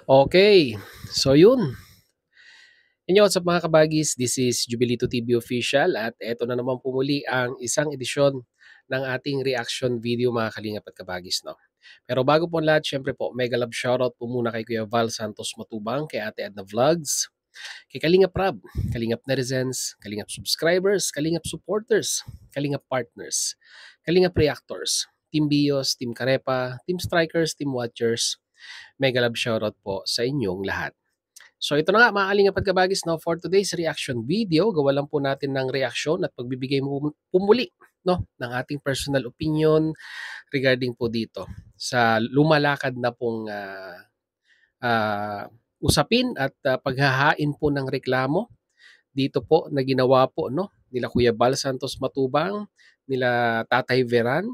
Okay, so yun. Inyo, what's up mga kabagis? This is Jubilito TV Official at eto na naman po muli ang isang edisyon ng ating reaction video mga kalingap at kabagis. No? Pero bago po ang lahat, syempre po, mega love shoutout po muna kay Kuya Val Santos Matubang, kay Ate Edna Vlogs, kay Kalingap Rab, Kalingap Netizens, Kalingap Subscribers, Kalingap Supporters, Kalingap Partners, Kalingap Reactors, Team Bios, Team Karepa, Team Strikers, Team Watchers, mega love shoutout po sa inyong lahat. So ito na nga mga kalingap at kabagis, no, for today's reaction video, gawa lang po natin ng reaksyon at pagbibigay mo pumuli no, ng ating personal opinion regarding po dito sa lumalakad na pong usapin at paghahain po ng reklamo dito po na ginawa po no, nila Kuya Bal Santos Matubang, nila Tatay Veran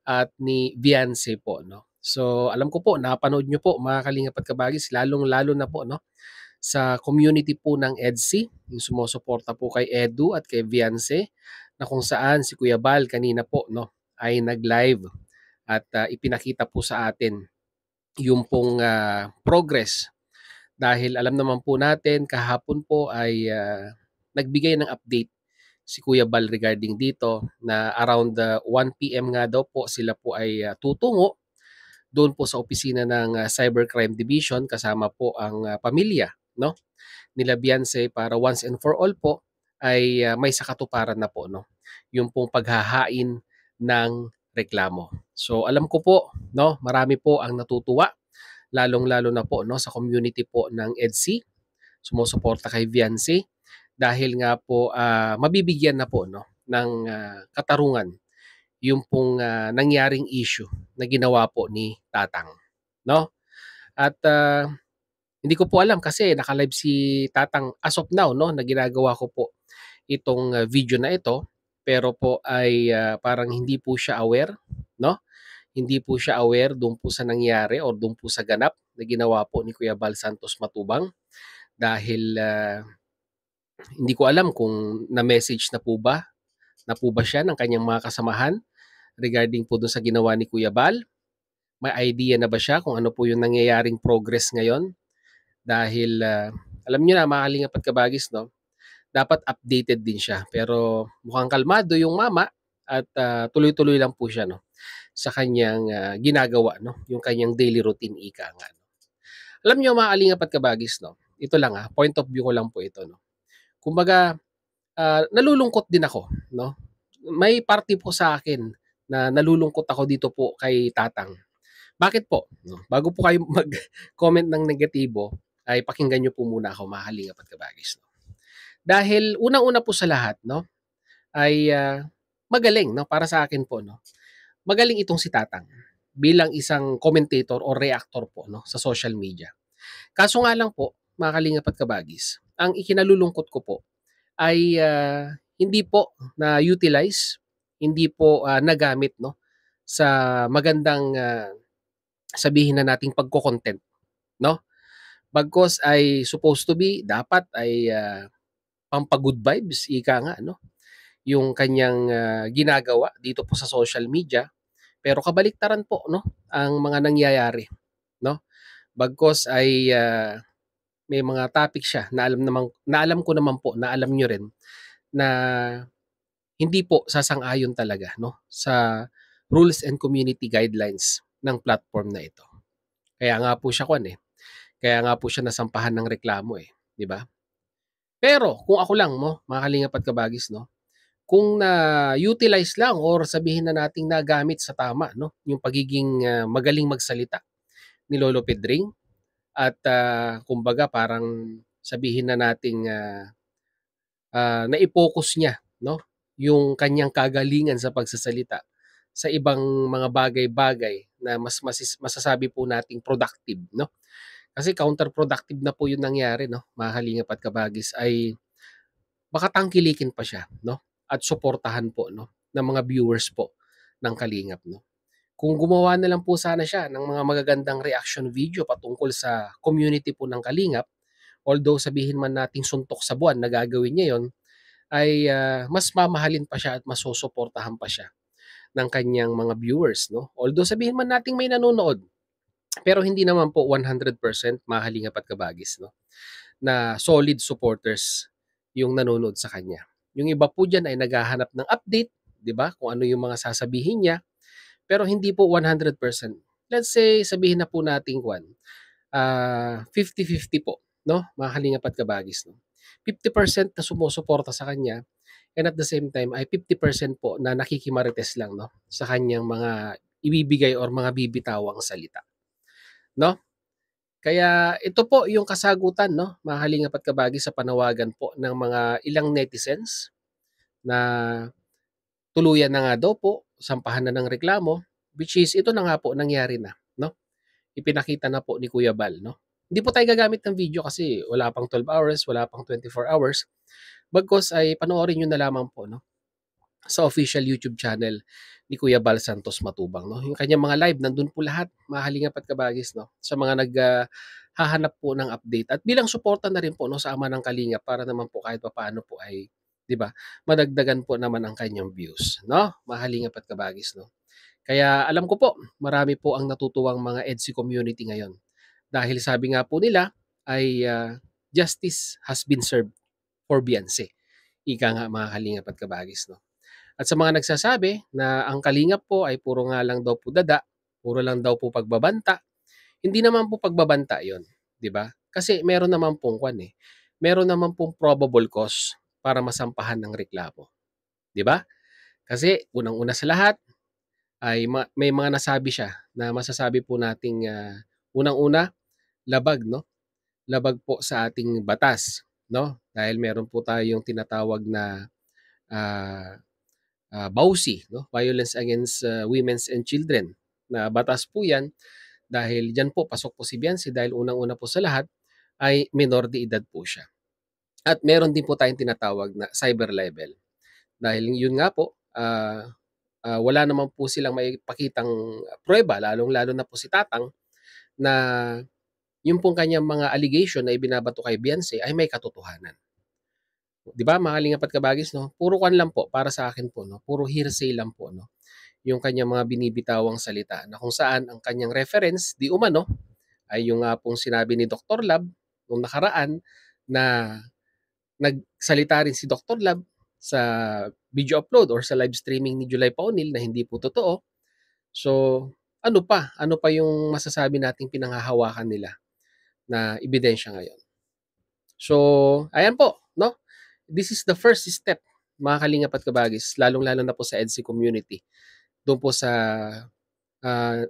at ni Viance po. No? So alam ko po, napanood nyo po mga kalingap at kabagis, lalong-lalo na po no, sa community po ng EDSI, yung sumusuporta po kay Edu at kay Viance, na kung saan si Kuya Bal kanina po no, ay nag-live at ipinakita po sa atin yung pong progress. Dahil alam naman po natin, kahapon po ay nagbigay ng update si Kuya Bal regarding dito na around 1 p.m. nga daw po sila po ay tutungo doon po sa opisina ng Cybercrime Division kasama po ang pamilya no nila Beyonce para once and for all po ay may sakatuparan na po no yung pong paghahain ng reklamo. So alam ko po no marami po ang natutuwa lalong-lalo na po no sa community po ng EDSI sumusuporta kay Beyonce dahil nga po mabibigyan na po no ng katarungan yung pong nangyaring issue na ginawa po ni Tatang no at hindi ko po alam kasi naka-live si Tatang as of now no na ginagawa ko po itong video na ito pero po ay parang hindi po siya aware no hindi po siya aware doon po sa nangyari or doon po sa ganap na ginawa po ni Kuya Bal Santos Matubang dahil hindi ko alam kung na-message na po ba siya ng kanyang mga kasamahan regarding po doon sa ginawa ni Kuya Bal. May idea na ba siya kung ano po yung nangyayaring progress ngayon? Dahil alam niyo na mga kalingap at kabagis no, dapat updated din siya. Pero mukhang kalmado yung mama at tuloy-tuloy lang po siya no sa kanyang ginagawa no, yung kanyang daily routine ika nga. No? Alam niyo mga kalingap at kabagis no, ito lang point of view ko lang po ito no. Kumbaga nalulungkot din ako no. May party po sa akin na nalulungkot ako dito po kay Tatang. Bakit po? No? Bago po kayo mag-comment ng negatibo, ay pakinggan nyo po muna ako mga kalingap at kabagis. No? Dahil unang-una po sa lahat, no, ay magaling no, para sa akin po. No? Magaling itong si Tatang bilang isang commentator o reactor po no, sa social media. Kaso nga lang po, mga kalingap at kabagis, ang ikinalulungkot ko po ay hindi po na-utilize, hindi po nagamit no, sa magandang sabihin na nating pagko-content, no? Bagkus ay supposed to be dapat ay pampa-good vibes, ika nga, no? Yung kanyang ginagawa dito po sa social media. Pero kabaliktaran po, no? Ang mga nangyayari, no? Bagkus ay may mga topic siya na alam ko naman po, na alam nyo rin na hindi po sasang-ayon talaga, no? Sa rules and community guidelines ng platform na ito. Kaya nga po siya kaya nga po siya nasampahan ng reklamo eh, 'di ba? Pero kung ako lang mo, mga kalingap at kabagis 'no, kung na-utilize lang or sabihin na nating nagamit sa tama 'no, yung pagiging magaling magsalita ni Lolo Pedring at kumbaga parang sabihin na nating nai-focus niya 'no, yung kanyang kagalingan sa pagsasalita sa ibang mga bagay-bagay na masasabi po nating productive 'no. Kasi counterproductive na po yung nangyari 'no, mga kalingap at kabagis ay baka tangkilikin pa siya 'no, at suportahan po 'no, ng mga viewers po ng Kalingap 'no. Kung gumawa na lang po sana siya ng mga magagandang reaction video patungkol sa community po ng Kalingap, although sabihin man nating suntok sa buwan na gagawin niya yon, ay mas mamahalin pa siya at mas susuportahan pa siya ng kanyang mga viewers 'no. Although sabihin man nating may nanonood, Pero hindi naman po 100% mga Kalingap at Kabagis 'no, na solid supporters yung nanonood sa kanya. Yung iba po diyan ay naghahanap ng update, 'di ba, kung ano yung mga sasabihin niya, pero hindi po 100%. Let's say sabihin na po nating 50-50 po 'no, mga Kalingap at Kabagis 'no. 50% na sumusuporta sa kanya and at the same time ay 50% po na nakikimarites lang 'no, sa kanyang mga ibibigay or mga bibitawang salita 'no. Kaya ito po yung kasagutan 'no, mga Kalingap at Kabagis sa panawagan po ng mga ilang netizens na tuluyan na nga daw po, sampahan na ng reklamo, which is ito na nga po nangyari na 'no. Ipinakita na po ni Kuya Bal 'no. Hindi po tayo gagamit ng video kasi wala pang 12 hours, wala pang 24 hours. Bagkus ay panoorin niyo na lamang po 'no, sa official YouTube channel ni Kuya Bal Santos Matubang 'no. Yung kanyang mga live nandun po lahat, mga Kalingap at Kabagis 'no, sa mga hahanap po ng update at bilang suporta na rin po 'no, sa ama ng Kalingap para naman po kahit papaano po ay 'di ba, madagdagan po naman ang kanyang views 'no, mga Kalingap at Kabagis 'no. Kaya alam ko po, marami po ang natutuwang mga EDSI community ngayon. Dahil sabi nga po nila ay justice has been served for Beyonce. Ika nga mga Kalingap at Kabagis 'no. At sa mga nagsasabi na ang Kalingap po ay puro nga lang daw po dada, puro lang daw po pagbabanta, hindi naman po pagbabanta 'yon, 'di ba? Kasi meron naman pong meron naman pong probable cause para masampahan ng reklamo, 'di ba? Kasi unang-una sa lahat ay may mga nasabi siya na masasabi po nating unang-una, labag 'no, labag po sa ating batas 'no, dahil meron po tayong tinatawag na ah, BAUSI 'no, Violence Against Women's and Children na batas po 'yan dahil diyan po pasok po si Beyonce dahil unang-una po sa lahat ay menor de edad po siya. At meron din po tayong tinatawag na cyber libel dahil yun nga po, wala naman po silang maipakitang pruweba lalong-lalo na po si Tatang na yung pong kanyang mga allegation na ibinabato kay Beyonce ay may katotohanan. 'Di ba mga Kalingap at Kabagis 'no, puro kuwan lang po para sa akin po 'no, puro hearsay lang po 'no, yung kanyang mga binibitawang salita na kung saan ang kanyang reference di umano ay yung nga pong sinabi ni Dr. Lab nung nakaraan na nagsalita rin si Dr. Lab sa video upload or sa live streaming ni July Paunil na hindi po totoo. So, ano pa yung masasabi nating pinanghahawakan nila na ebidensya ngayon. So, ayan po 'no, this is the first step mga Kalingap at Kabagis, lalong-lalo na po sa EDSI community, do'n po sa ah,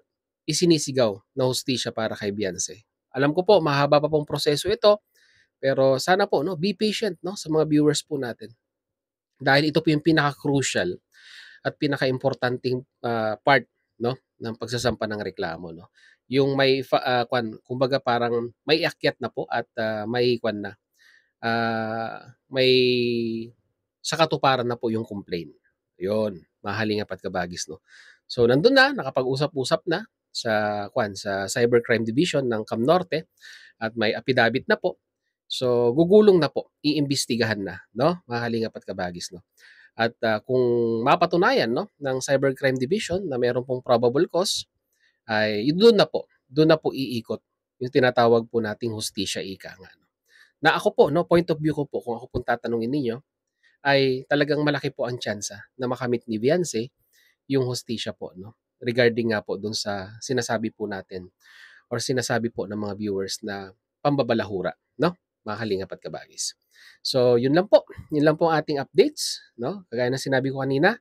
isinisigaw na hustisya para kay Beyonce. Alam ko po mahaba pa pong proseso ito, pero sana po 'no, be patient 'no, sa mga viewers po natin. Dahil ito po yung pinaka-crucial at pinakaimportanteng part 'no, ng pagsasampa ng reklamo 'no. Yung may kumbaga parang may akyat na po at may na, may sa katuparan na po yung complaint. Yun, mga Kalingap at Kabagis 'no. So nandun na, nakapag-usap-usap na sa Cybercrime Division ng Cam Norte at may affidavit na po. So gugulong na po, iimbestigahan na 'no, mga Kalingap at Kabagis 'no. At kung mapatunayan 'no ng Cybercrime Division na meron pong probable cause ay dun na po iikot yung tinatawag po nating hustisya ika nga 'no. Na ako po 'no, point of view ko po kung ako pong tatanungin ninyo ay talagang malaki po ang tyansa na makamit ni Beyonce yung hustisya po 'no, regarding nga po dun sa sinasabi po natin or sinasabi po ng mga viewers na pambabalahura 'no, mga Kalingap at Kabagis. So yun lang po ang ating updates 'no, kagaya ng sinabi ko kanina,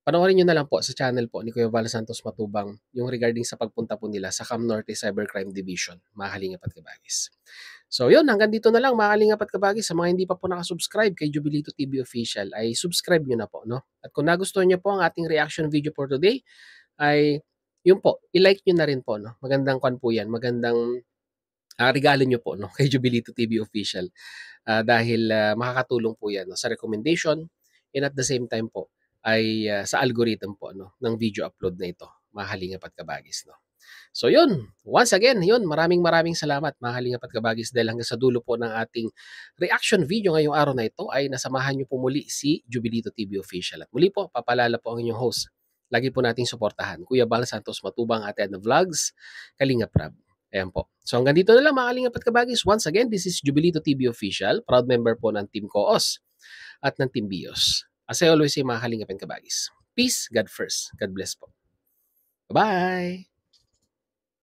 panoorin niyo na lang po sa channel po ni Kuya Val Santos Matubang yung regarding sa pagpunta po nila sa Cam Norte Cybercrime Division, mga Kalingap at Kabagis. So yun, hanggang dito na lang mga Kalingap at Kabagis. Sa mga hindi pa po naka-subscribe kay Jubilito TV Official ay subscribe niyo na po 'no. At kung nagustuhan niyo po ang ating reaction video for today ay yun po, i-like niyo na rin po 'no. Magandang po yan, magandang regalo niyo po 'no kay Jubilito TV Official. Dahil makakatulong po yan 'no, sa recommendation and at the same time po ay sa algorithm po 'no, ng video upload na ito, mga Kalingap at Kabagis 'no. So yun, once again, yun, maraming salamat mga Kalingap at Kabagis dahil hanggang sa dulo po ng ating reaction video ngayong araw na ito ay nasamahan niyo po muli si Jubilito TV Official. At muli po, papalala po ang inyong host, lagi po nating suportahan. Kuya Bal Santos Matubang, Ate Edna Vlogs, Kalingap Rab. Ayan po. So hanggang dito na lang mga Kalingap at Kabagis. Once again, this is Jubilito TV Official, proud member po ng Team Koos at ng Team Bios. As I always say mga Kalingap and Kabagis, peace, God first. God bless po. Bye-bye!